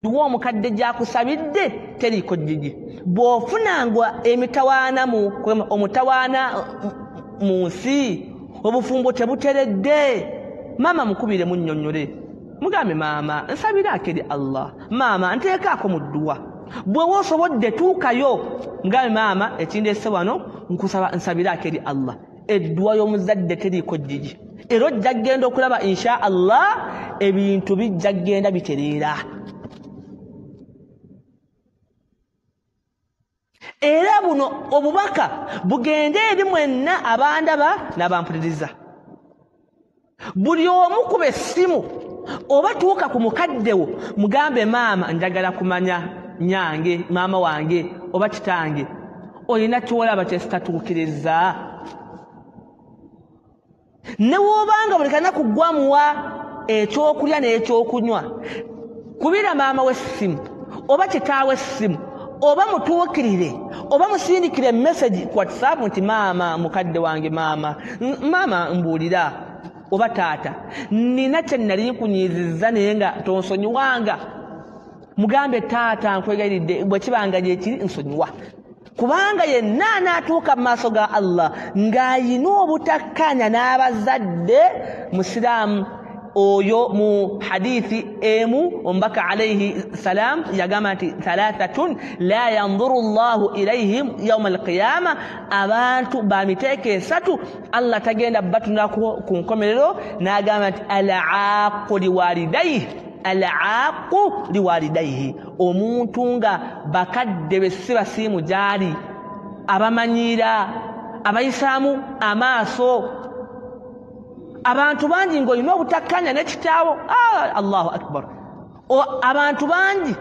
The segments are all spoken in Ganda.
duwa omukadde gyakusabidde teriko jjiji bw'ofunangwa emitawaana omutawaana mu nsi obufumbo tebuteredde maama mukubire munnyonnyole mugambe maama nsabiraako eri Allah maama nteekaako mu dduwa bwe wosobodde tuukayo mugambe maama ekindeese wano nkusaba nsabiraako eri Allah edduwa y'omuzadde teriko jjiji era ojja kgenda okulaba insha Allah ebintu bijja kgenda bitereera era buno obubaka bugende eri mwenna abandaba n'abampuliriza buli omu kuba essimu oba tuuka ku mukaddewo mugambe maama njagala kumanya nyange maama wange oba kitange olina kyolaba kyesitatuukiriza ne woobanga buli kanaku ggwamuwa ekyokulya n'ekyokunywa kubira maama w'essimu oba kitaawe essimu oba mutuukirire oba musindikire message ku WhatsApp nti maama mukadde wange maama mbuulira oba taata nina kye nali nkunyiizizza naye nga tonsonyiwanga mugambe taata nkwegayiridde bwe kibanga gyekiri nsonyiwa kubanga yenna anaatuuka mu maaso ga Allah ng'ayina obutakkaanya n'abazadde musiraamu oyo mu hadithi emu omubaka alayhi salam yagamba nti thalathatun la yanzuru Allahu ilayhim yawma alqiyama abantu bamiteeka esatu Allah tagenda batunako ku nkomerero n'agamba nti al-aaqu liwalidayhi omuntu nga bakadde be si basiimu gyali abamanyiira abayisaamu amaaso abantu bangi ng'olina obutakkaanya ne kitaawo Allahu akbar abantu bangi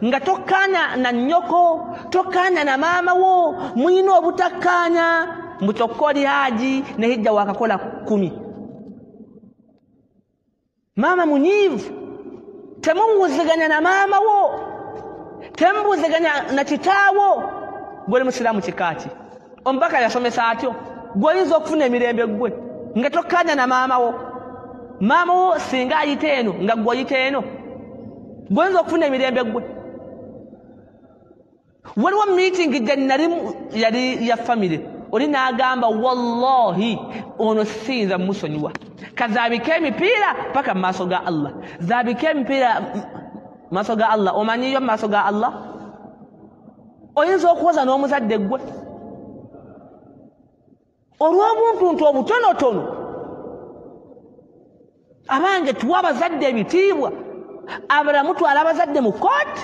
nga tokkaanya na nnyoko tokkaanya na maama wo muyina obutakkaanya mbu kyokka oli haji ne hijja wakakola 10 maama munyiivu temumuwuziganya na maama wo temubuuziganya na kitaawo gwoli musiraamu kikaaki omubaka yasomesa atyo gw'oyinza okufuna emirembe gwe nga tokkaanya na maama wo singa ayita eno nga gwe oyita eno gw'oyinza okufuna emirembe gwe waliwo meeting gye nali yali ya famire oli n'agamba wallahi ono siyinza musonyiwa kazaabika emipiira paka mu maaso ga Allah zaabika emipiira mu maaso ga Allah omanyiyo mu maaso ga Allah oyinza okuwoza n'omuzadde gwe olw'obuntuntu obutonotono abange tuwa abazadde ebitiibwa abalamu twala abazadde mu kooti